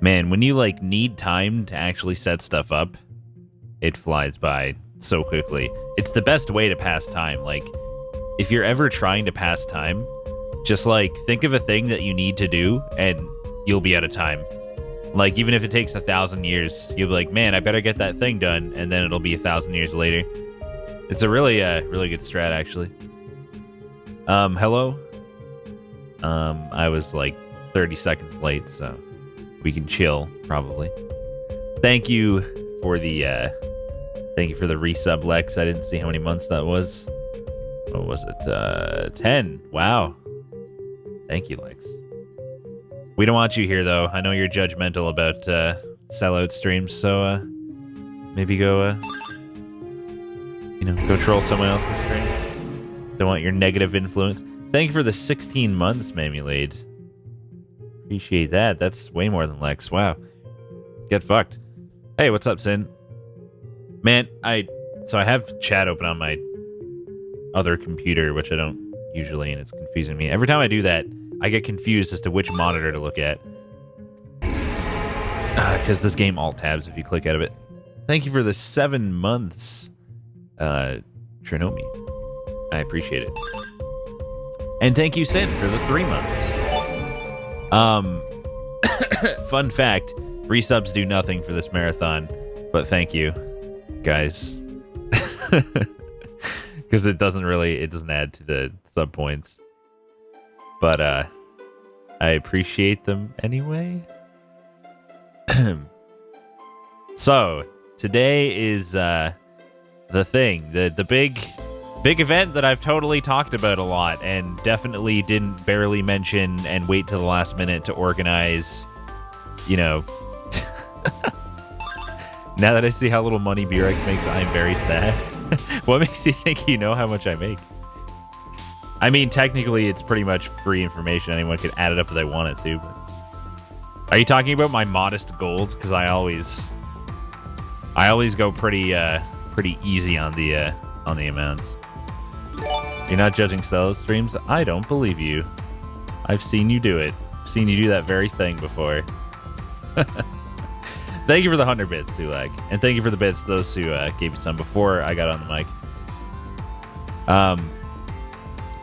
Man, when you, like, need time to actually set stuff up, it flies by so quickly. It's the best way to pass time. Like, if you're ever trying to pass time, just, like, think of a thing that you need to do, and you'll be out of time. Like, even if it takes 1,000 years, you'll be like, man, I better get that thing done, and then it'll be 1,000 years later. It's a really good strat, actually. Hello? I was, like, 30 seconds late, so we can chill, probably. Thank you for the resub, Lex. I didn't see how many months that was. What was it? 10. Wow. Thank you, Lex. We don't want you here, though. I know you're judgmental about sellout streams, so maybe go, go troll someone else's stream. Don't want your negative influence. Thank you for the 16 months, Mamulade. Appreciate that. That's way more than Lex. Wow. Get fucked. Hey, what's up, Sin? Man, I have chat open on my other computer, which I don't usually, and it's confusing me. Every time I do that, I get confused as to which monitor to look at. Because this game alt-tabs if you click out of it. Thank you for the 7 months, Trinomi. I appreciate it. And thank you, Sin, for the 3 months. Fun fact, resubs do nothing for this marathon, but thank you, guys. Because it doesn't add to the sub points. But I appreciate them anyway. So today is the thing, the big event that I've totally talked about a lot and definitely didn't barely mention and wait till the last minute to organize. Now that I see how little money Burex makes, I'm very sad. What makes you think you know how much I make? I mean, technically, it's pretty much free information. Anyone could add it up if they wanted to. But... Are you talking about my modest goals? Because I always go pretty easy on the amounts. You're not judging solo streams? I don't believe you. I've seen you do it. I've seen you do that very thing before. Thank you for the 100 bits, Sulak. And thank you for the bits, those who gave you some before I got on the mic.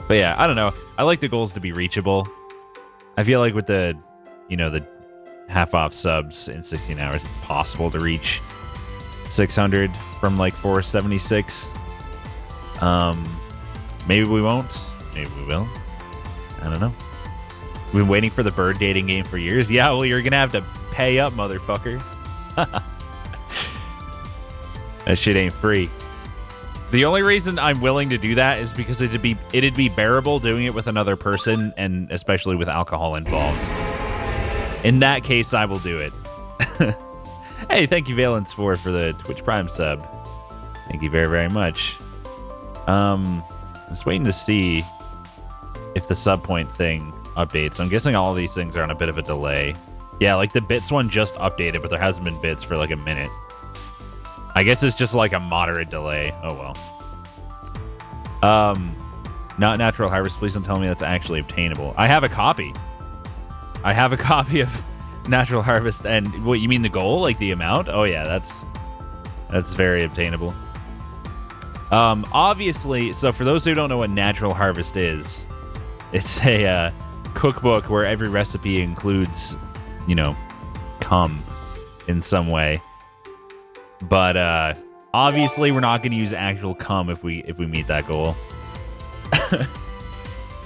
But yeah, I don't know. I like the goals to be reachable. I feel like with the half-off subs in 16 hours, it's possible to reach 600 from like 476. Maybe we won't. Maybe we will. I don't know. We've been waiting for the bird dating game for years. Yeah, well, you're gonna have to pay up, motherfucker. That shit ain't free. The only reason I'm willing to do that is because it'd be bearable doing it with another person, and especially with alcohol involved. In that case, I will do it. Hey, thank you, Valence, for the Twitch Prime sub. Thank you very, very much. I'm just waiting to see if the sub point thing updates. I'm guessing all of these things are on a bit of a delay. Yeah, like the bits one just updated, but there hasn't been bits for like a minute. I guess it's just like a moderate delay. Oh well. Not Natural Harvest. Please don't tell me that's actually obtainable. I have a copy. I have a copy of Natural Harvest. And what, you mean the goal? Like the amount? Oh yeah, that's very obtainable. Obviously, so for those who don't know what Natural Harvest is, it's a cookbook where every recipe includes, cum in some way. But obviously we're not going to use actual cum if we meet that goal.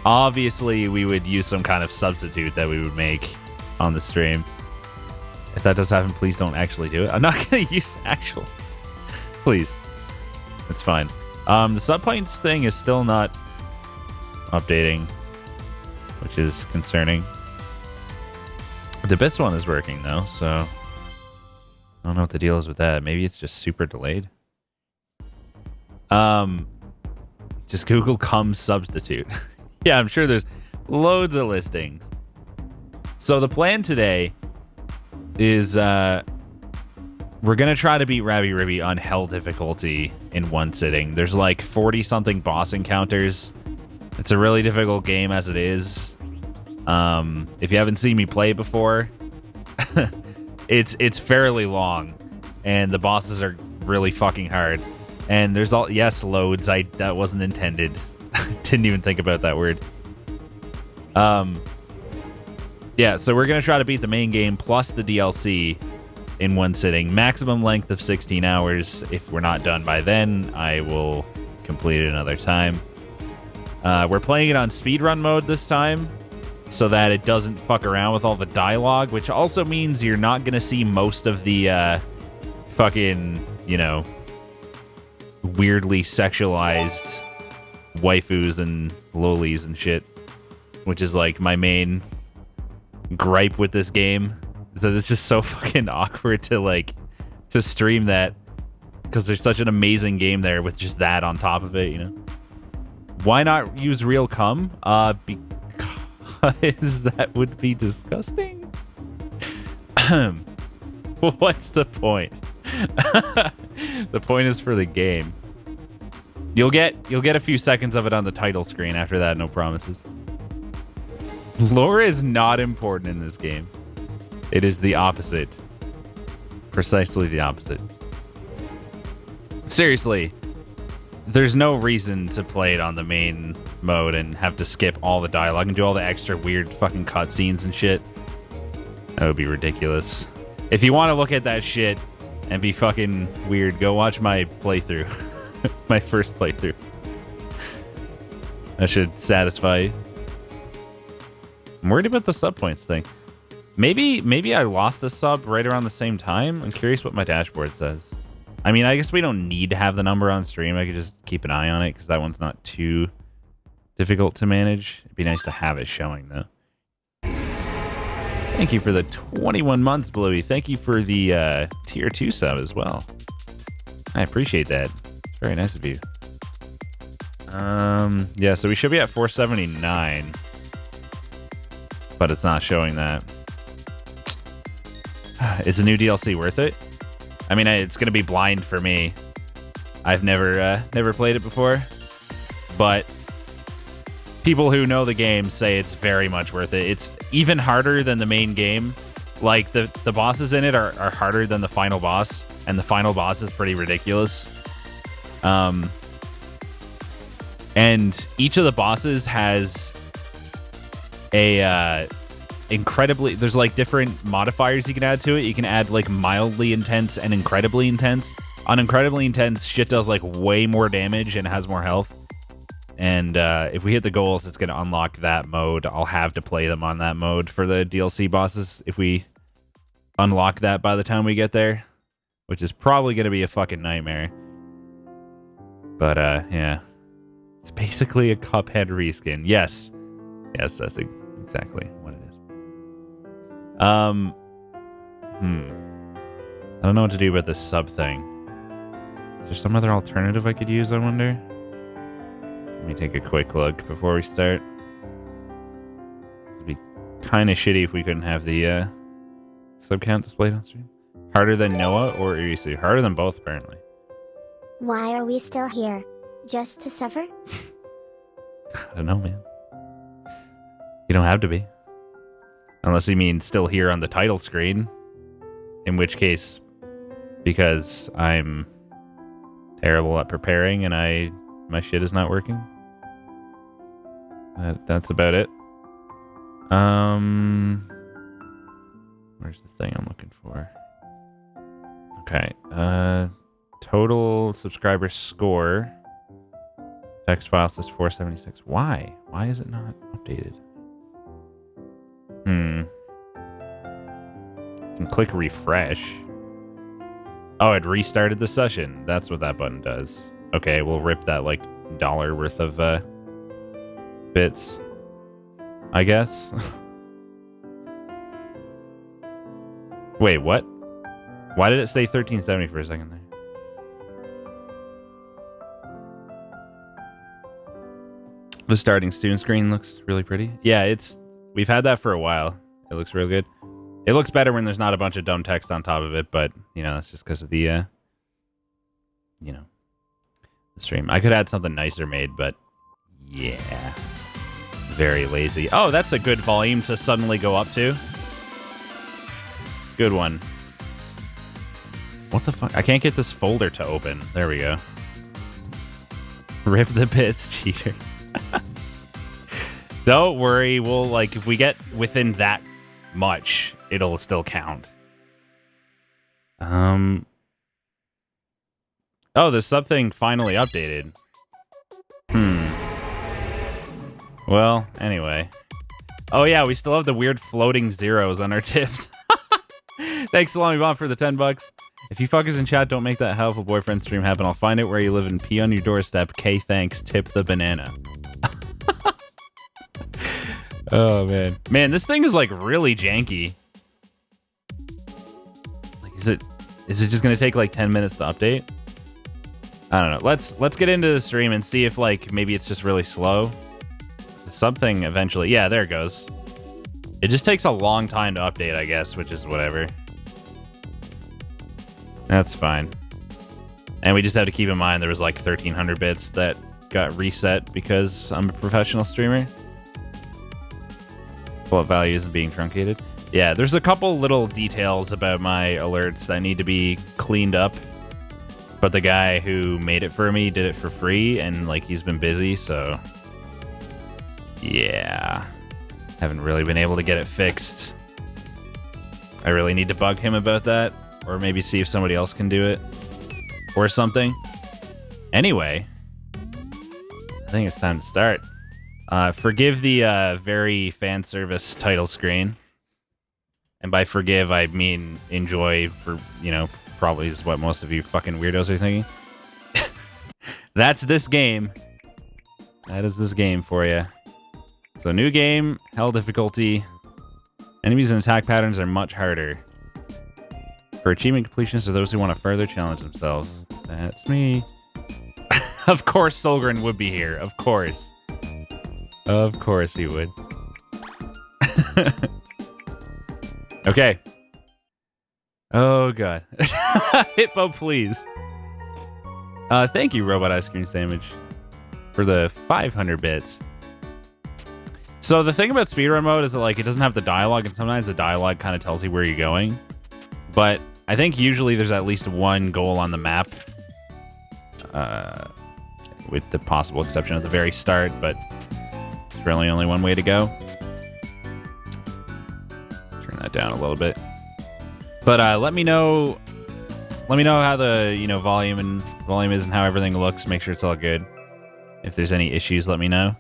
Obviously we would use some kind of substitute that we would make on the stream. If that does happen, please don't actually do it. I'm not going to use actual. Please. It's fine. The sub points thing is still not updating, which is concerning. The bits one is working though, so I don't know what the deal is with that. Maybe it's just super delayed. Just Google cum substitute. Yeah, I'm sure there's loads of listings. So the plan today is we're gonna try to beat Rabi-Ribi on hell difficulty in one sitting. There's like 40-something boss encounters. It's a really difficult game as it is. If you haven't seen me play it before, It's fairly long, and the bosses are really fucking hard. And there's loads. That wasn't intended. Didn't even think about that word. Yeah, so we're gonna try to beat the main game plus the DLC in one sitting. Maximum length of 16 hours. If we're not done by then, I will complete it another time. We're playing it on speedrun mode this time, so that it doesn't fuck around with all the dialogue, which also means you're not gonna see most of the fucking, weirdly sexualized waifus and lolis and shit, which is like my main gripe with this game. That it's just so fucking awkward to stream that, because there's such an amazing game there with just that on top of it, Why not use real cum? Because that would be disgusting. What's the point? The point is for the game. You'll get a few seconds of it on the title screen. After that, no promises. Lore is not important in this game. It is the opposite. Precisely the opposite. Seriously, there's no reason to play it on the main mode and have to skip all the dialogue and do all the extra weird fucking cutscenes and shit. That would be ridiculous. If you want to look at that shit and be fucking weird, go watch my playthrough. My first playthrough. That should satisfy you. I'm worried about the sub points thing. Maybe I lost a sub right around the same time. I'm curious what my dashboard says. I mean, I guess we don't need to have the number on stream. I could just keep an eye on it because that one's not too difficult to manage. It'd be nice to have it showing, though. Thank you for the 21 months, Bluey. Thank you for the tier 2 sub as well. I appreciate that. It's very nice of you. Yeah, so we should be at 479. But it's not showing that. Is the new DLC worth it? I mean, it's going to be blind for me. I've never played it before. But people who know the game say it's very much worth it. It's even harder than the main game. Like, the bosses in it are harder than the final boss. And the final boss is pretty ridiculous. And each of the bosses has a incredibly, there's like different modifiers you can add to it. You can add like mildly intense and incredibly intense. On incredibly intense, shit does like way more damage and has more health. And if we hit the goals, it's going to unlock that mode. I'll have to play them on that mode for the DLC bosses if we unlock that by the time we get there, which is probably going to be a fucking nightmare. But yeah, it's basically a Cuphead reskin. Yes, that's exactly what it is. I don't know what to do about this sub thing. Is there some other alternative I could use, I wonder? Let me take a quick look before we start. It'd be kind of shitty if we couldn't have the sub count displayed on stream. Harder than Noah or Irisu? Harder than both, apparently. Why are we still here? Just to suffer? I don't know, man. You don't have to be. Unless you mean still here on the title screen. In which case, because I'm terrible at preparing and my shit is not working. That's about it. Where's the thing I'm looking for? Okay. Total subscriber score. Text file says 476. Why? Why is it not updated? You can click refresh. Oh, it restarted the session. That's what that button does. Okay, we'll rip that like $1 worth of bits, I guess. Wait, what? Why did it say 1370 for a second there? The starting student screen looks really pretty. Yeah, we've had that for a while. It looks real good. It looks better when there's not a bunch of dumb text on top of it, but that's just because of the the stream. I could add something nicer made, but yeah. Very lazy. Oh, that's a good volume to suddenly go up to. Good one. What the fuck? I can't get this folder to open. There we go. Rip the bits, cheater. Don't worry. We'll, like, if we get within that much, it'll still count. Oh, there's something finally updated. Well, anyway. Oh, yeah, we still have the weird floating zeros on our tips. Thanks, Salami Bomb, for the $10. If you fuckers in chat don't make that helpful boyfriend stream happen, I'll find out where you live and pee on your doorstep. K, thanks. Tip the banana. Oh, man. Man, this thing is, like, really janky. Like, is it just gonna take, like, 10 minutes to update? I don't know. Let's get into the stream and see if, like, maybe it's just really slow. Something eventually. Yeah, there it goes. It just takes a long time to update, I guess, which is whatever. That's fine. And we just have to keep in mind there was like 1,300 bits that got reset because I'm a professional streamer. Default value isn't being truncated. Yeah, there's a couple little details about my alerts that need to be cleaned up. But the guy who made it for me did it for free, and like he's been busy, so yeah. Haven't really been able to get it fixed. I really need to bug him about that, or maybe see if somebody else can do it or something. Anyway, I think it's time to start. Forgive the very fan service title screen. And by forgive, I mean enjoy for, you know, probably is what most of you fucking weirdos are thinking. That's this game. That is this game for you. So new game, hell difficulty. Enemies and attack patterns are much harder. For achievement completionists are those who want to further challenge themselves. That's me. Of course Solgren would be here. Of course. Of course he would. Okay. Oh, God. Hippo, please. Thank you, Robot Ice Cream Sandwich, for the 500 bits. So the thing about speedrun mode is that, like, it doesn't have the dialogue, and sometimes the dialogue kind of tells you where you're going. But I think usually there's at least one goal on the map, with the possible exception at the very start, but there's really only one way to go. Turn that down a little bit. But let me know how the, you know, volume is and how everything looks. Make sure it's all good. If there's any issues, let me know.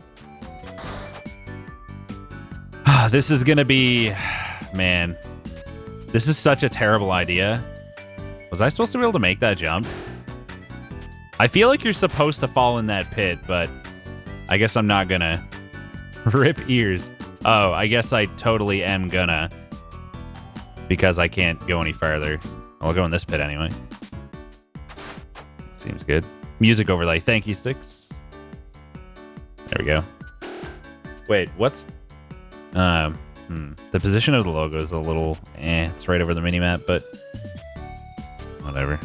This is gonna be, man, this is such a terrible idea. Was I supposed to be able to make that jump? I feel like you're supposed to fall in that pit, but I guess I'm not gonna. Rip ears. Oh, I guess I totally am gonna. Because I can't go any farther. I'll go in this pit anyway. Seems good. Music overlay. Thank you, Six. There we go. Wait, what's... The position of the logo is a little... It's right over the minimap, but... Whatever.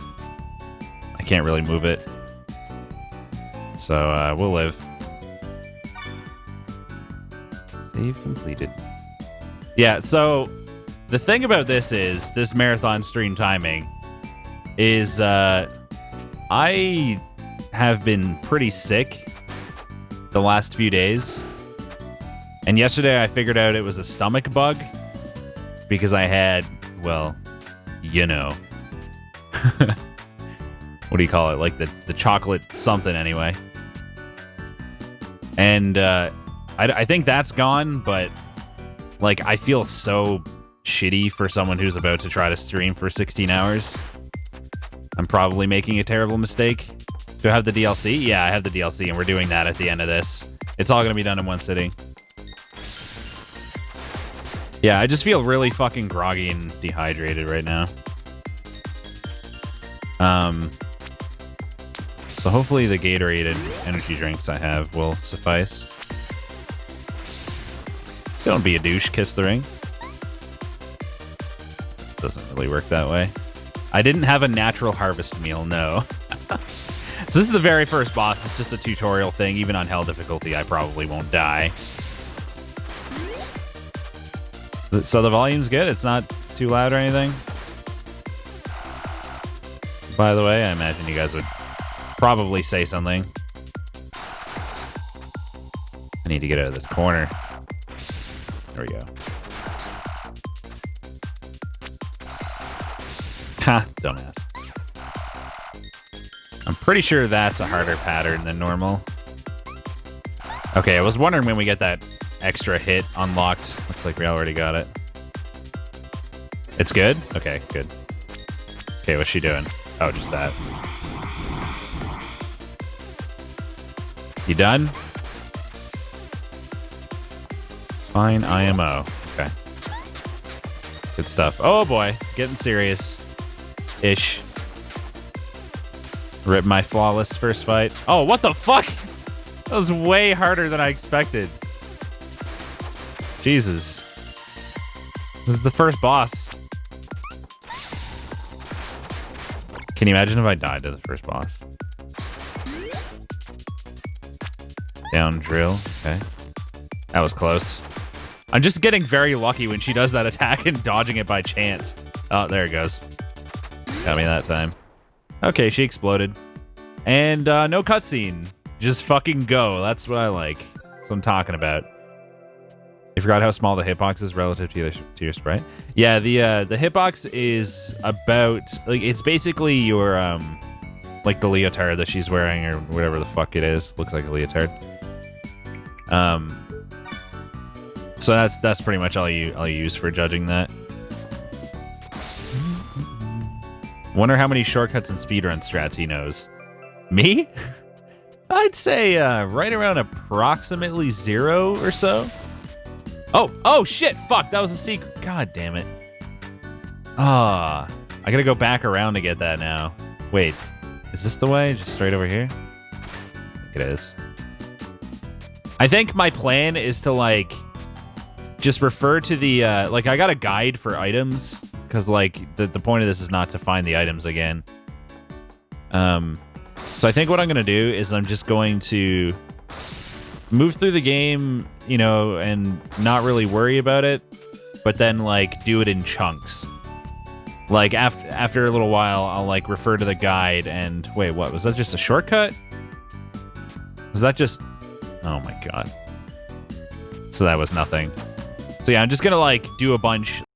I can't really move it. So, we'll live. Save completed. Yeah, so... The thing about this is, this marathon stream timing is, I have been pretty sick the last few days. And yesterday I figured out it was a stomach bug because I had, well, you know, what do you call it? Like the chocolate something anyway. And, I think that's gone, but like, I feel so shitty for someone who's about to try to stream for 16 hours. I'm probably making a terrible mistake. Do I have the DLC? Yeah, I have the DLC, and we're doing that at the end of this. It's all going to be done in one sitting. Yeah, I just feel really fucking groggy and dehydrated right now. So hopefully the Gatorade and energy drinks I have will suffice. Don't be a douche, kiss the ring. Doesn't really work that way. I didn't have a natural harvest meal, no. So this is the very first boss. It's just a tutorial thing. Even on hell difficulty, I probably won't die. So the volume's good. It's not too loud or anything. By the way, I imagine you guys would probably say something. I need to get out of this corner. There we go. Ha, dumbass. I'm pretty sure that's a harder pattern than normal. Okay, I was wondering when we get that extra hit unlocked. Looks like we already got it. It's good? Okay, good. Okay, what's she doing? Oh, just that. You done? It's fine, IMO. Okay. Good stuff. Oh boy, getting serious-ish. Rip my flawless first fight. Oh, what the fuck? That was way harder than I expected. Jesus. This is the first boss. Can you imagine if I died to the first boss? Down drill. Okay. That was close. I'm just getting very lucky when she does that attack and dodging it by chance. Oh, there it goes. Got me that time. Okay, she exploded. And no cutscene. Just fucking go. That's what I like. That's what I'm talking about. You forgot how small the hitbox is relative to your sprite? Yeah, the hitbox is about, like, it's basically your like the leotard that she's wearing or whatever the fuck it is. Looks like a leotard. So that's pretty much all you use for judging that. Wonder how many shortcuts and speedrun strats he knows. Me? I'd say right around approximately 0 or so. Oh shit, fuck, that was a secret. God damn it. I gotta go back around to get that now. Wait, is this the way? Just straight over here? I think it is. I think my plan is to, like, just refer to the, like, I got a guide for items, because, like, the point of this is not to find the items again. So I think what I'm going to do is I'm just going to move through the game, you know, and not really worry about it, but then, like, do it in chunks. Like, after a little while, I'll, like, refer to the guide and... Wait, what? Was that just a shortcut? Was that just... Oh, my God. So that was nothing. So, yeah, I'm just going to, like, do a bunch...